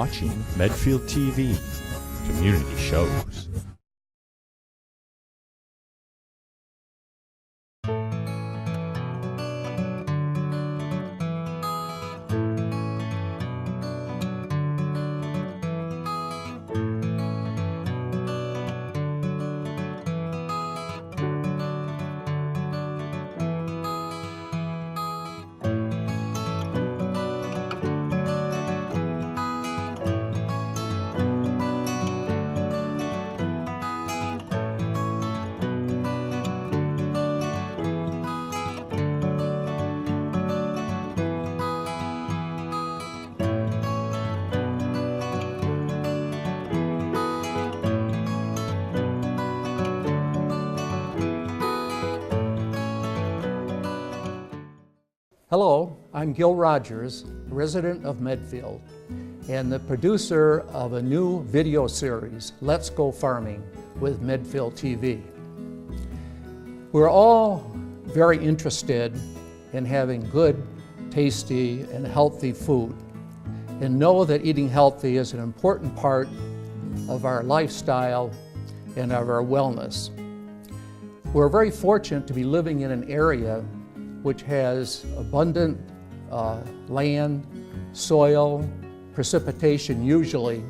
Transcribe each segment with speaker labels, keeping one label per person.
Speaker 1: watching Medfield TV, community shows.
Speaker 2: Hello, I'm Gil Rogers, resident of Medfield, and the producer of a new video series, Let's Go Farming with Medfield TV. We're all very interested in having good, tasty, and healthy food, and know that eating healthy is an important part of our lifestyle and of our wellness. We're very fortunate to be living in an area which has abundant land, soil, precipitation usually,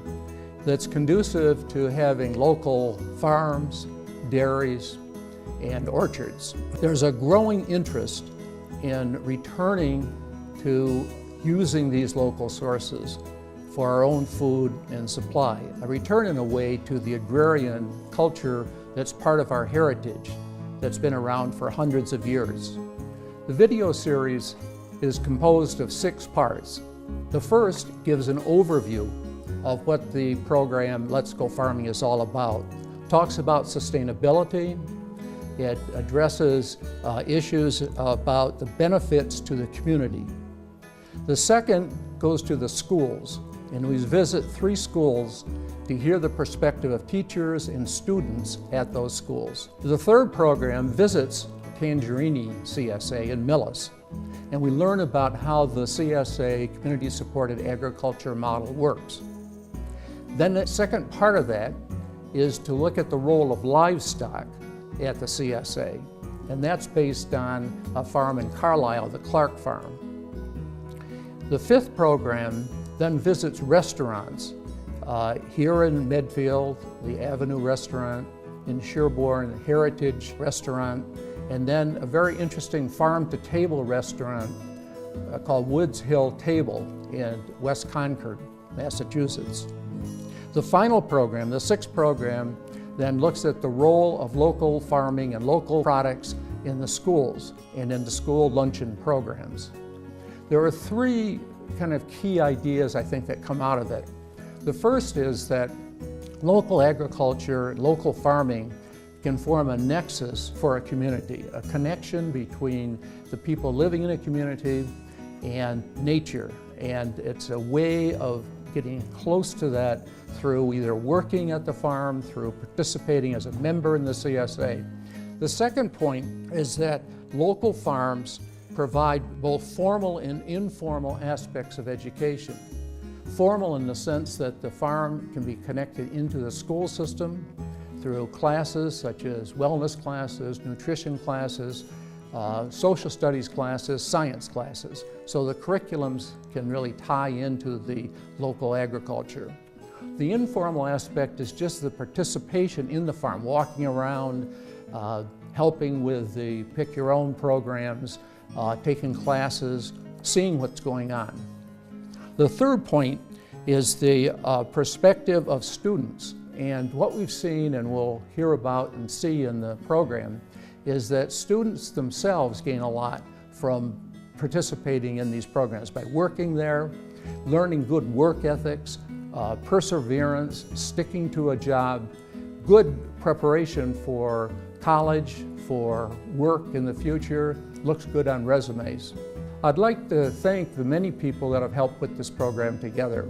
Speaker 2: that's conducive to having local farms, dairies, and orchards. There's a growing interest in returning to using these local sources for our own food and supply. A return in a way to the agrarian culture that's part of our heritage, that's been around for hundreds of years. The video series is composed of 6 parts. The first gives an overview of what the program Let's Go Farming is all about. Talks about sustainability. It addresses issues about the benefits to the community. The second goes to the schools, and we visit 3 schools to hear the perspective of teachers and students at those schools. The third program visits Tangerini CSA in Millis, and we learn about how the CSA Community Supported Agriculture model works. Then the second part of that is to look at the role of livestock at the CSA, and that's based on a farm in Carlisle, the Clark Farm. The 5th program then visits restaurants here in Medfield, the Avenue Restaurant, in Sherborne, Heritage Restaurant, and then a very interesting farm-to-table restaurant called Woods Hill Table in West Concord, Massachusetts. The final program, the 6th program, then looks at the role of local farming and local products in the schools and in the school luncheon programs. There are 3 kind of key ideas, I think, that come out of it. The first is that local agriculture, local farming can form a nexus for a community, a connection between the people living in a community and nature. And it's a way of getting close to that through either working at the farm, through participating as a member in the CSA. The second point is that local farms provide both formal and informal aspects of education. Formal in the sense that the farm can be connected into the school system through classes such as wellness classes, nutrition classes, social studies classes, science classes. So the curriculums can really tie into the local agriculture. The informal aspect is just the participation in the farm, walking around, helping with the pick your own programs, taking classes, seeing what's going on. The third point is the perspective of students. And what we've seen and we'll hear about and see in the program is that students themselves gain a lot from participating in these programs by working there, learning good work ethics, perseverance, sticking to a job, good preparation for college, for work in the future, looks good on resumes. I'd like to thank the many people that have helped put this program together.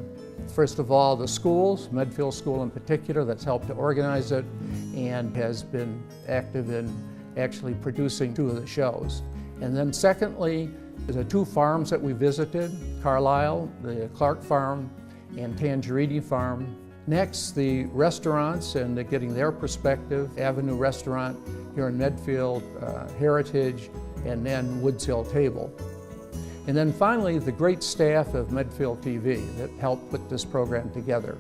Speaker 2: First of all, the schools, Medfield School in particular, that's helped to organize it and has been active in actually producing 2 of the shows. And then secondly, the 2 farms that we visited, Carlisle, the Clark Farm, and Tangerini Farm. Next, the restaurants and getting their perspective, Avenue Restaurant here in Medfield, Heritage, and then Woods Hill Table. And then finally, the great staff of Medfield TV that helped put this program together.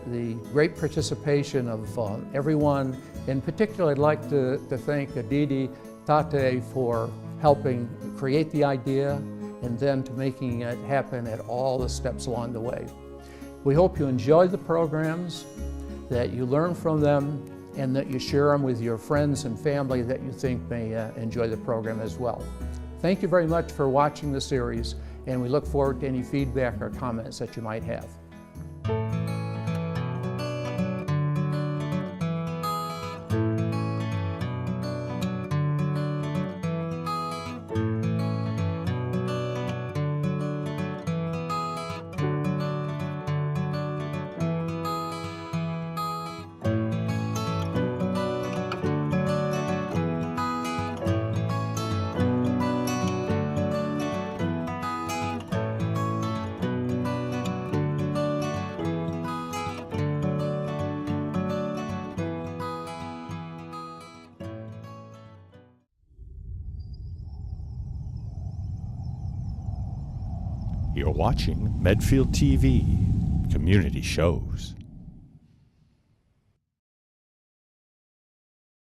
Speaker 2: The great participation of everyone. In particular, I'd like to thank Aditi Tate for helping create the idea and then to making it happen at all the steps along the way. We hope you enjoy the programs, that you learn from them, and that you share them with your friends and family that you think may enjoy the program as well. Thank you very much for watching the series, and we look forward to any feedback or comments that you might have.
Speaker 1: You're watching Medfield TV Community Shows.